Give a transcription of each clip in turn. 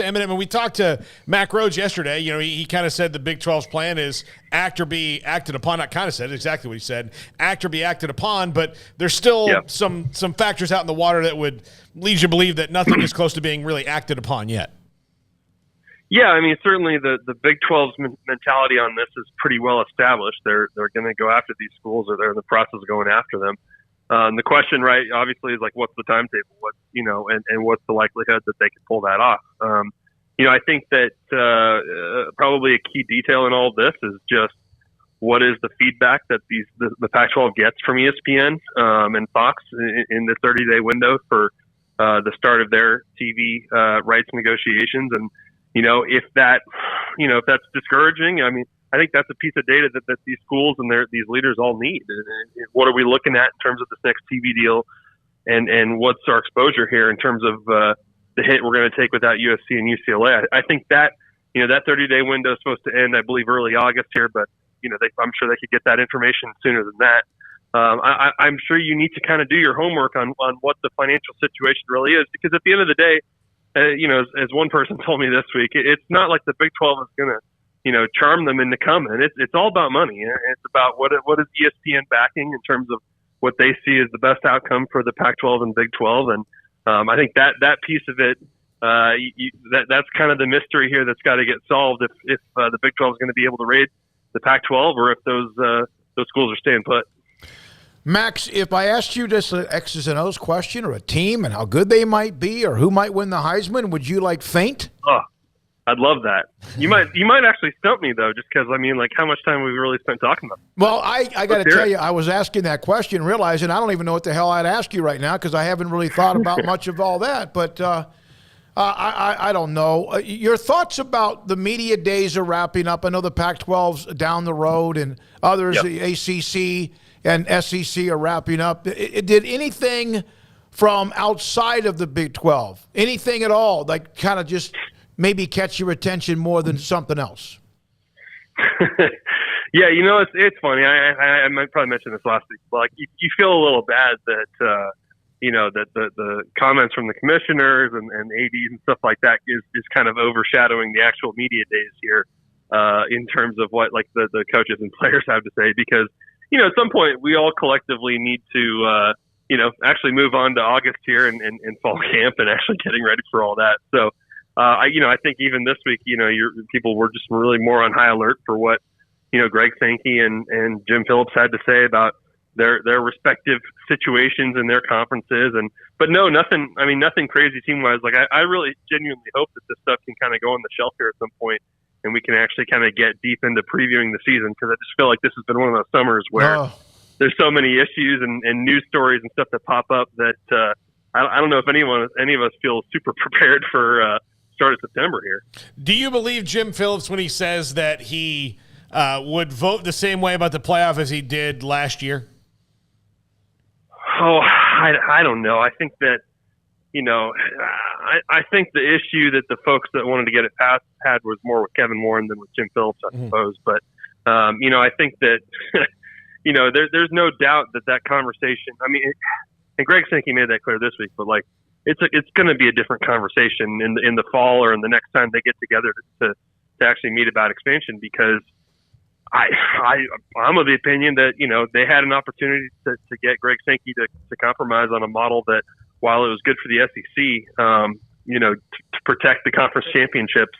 And when we talked to Mac Rhodes yesterday, he kind of said the Big 12's plan is act or be acted upon. Not kind of said exactly what he said, act or be acted upon, but there's still some factors out in the water that would lead you to believe that nothing is close to being really acted upon yet. Yeah, I mean, certainly the Big 12's mentality on this is pretty well established. They're going to go after these schools, or they're in the process of going after them. The question, right, obviously, is like, what's the timetable? And what's the likelihood that they can pull that off? I think that probably a key detail in all of this is just what is the feedback that the Pac-12 gets from ESPN and Fox in the 30-day window for the start of their TV rights negotiations. And if that's discouraging, I mean, I think that's a piece of data that these schools and these leaders all need. What are we looking at in terms of this next TV deal, and what's our exposure here in terms of the hit we're going to take without USC and UCLA? I think that that 30-day window is supposed to end, I believe, early August here, but I'm sure they could get that information sooner than that. I'm sure you need to kind of do your homework on what the financial situation really is, because at the end of the day, as one person told me this week, it's not like the Big 12 is going to charm them into coming. It's all about money. It's about what is ESPN backing in terms of what they see as the best outcome for the Pac-12 and Big 12. And I think that piece of it, that's kind of the mystery here that's got to get solved if the Big 12 is going to be able to raid the Pac-12, or if those schools are staying put. Max, if I asked you just an X's and O's question, or a team and how good they might be, or who might win the Heisman, would you faint? Oh, I'd love that. You might actually stump me, though, just because, how much time we've really spent talking about it. Well, I got to tell you, I was asking that question, realizing I don't even know what the hell I'd ask you right now, because I haven't really thought about much of all that. But I don't know. Your thoughts about the media days are wrapping up. I know the Pac-12's down the road, and others, the ACC and SEC, are wrapping up. Did anything from outside of the Big 12, anything at all, kind of just maybe catch your attention more than something else? Yeah, it's funny. I might probably mention this last week, but you feel a little bad that that the comments from the commissioners and ADs and stuff like that is kind of overshadowing the actual media days here in terms of what the coaches and players have to say, because at some point we all collectively need to actually move on to August here and fall camp and actually getting ready for all that. So. I think even this week, your people were just really more on high alert for what, Greg Sankey and Jim Phillips had to say about their respective situations and their conferences. But no, nothing crazy team wise. I really genuinely hope that this stuff can kind of go on the shelf here at some point, and we can actually kind of get deep into previewing the season, because I just feel like this has been one of those summers where there's so many issues and news stories and stuff that pop up that I don't know if any of us feel super prepared for start of September here. Do you believe Jim Phillips when he says that he would vote the same way about the playoff as he did last year? Oh, I don't know. I think that, I think the issue that the folks that wanted to get it passed had was more with Kevin Warren than with Jim Phillips, I suppose. But, I think that, there's no doubt that conversation, and Greg Sankey made that clear this week, but it's going to be a different conversation in the fall or in the next time they get together to actually meet about expansion, because I'm of the opinion that they had an opportunity to get Greg Sankey to compromise on a model that, while it was good for the SEC, to protect the conference championships,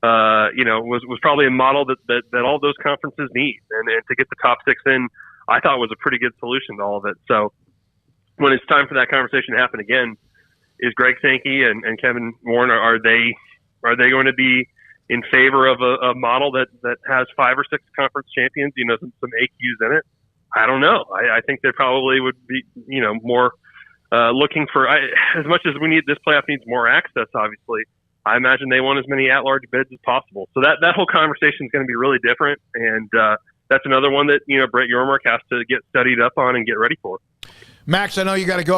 was probably a model that all those conferences need, and to get the top six in, I thought was a pretty good solution to all of it. So when it's time for that conversation to happen again, is Greg Sankey and Kevin Warren, are they going to be in favor of a model that has 5 or 6 conference champions, some AQs in it? I don't know. I think they probably would be, more looking for, as much as this playoff needs more access, obviously, I imagine they want as many at-large bids as possible. So that whole conversation is going to be really different. And that's another one that, Brett Yormark has to get studied up on and get ready for. Max, I know you got to go.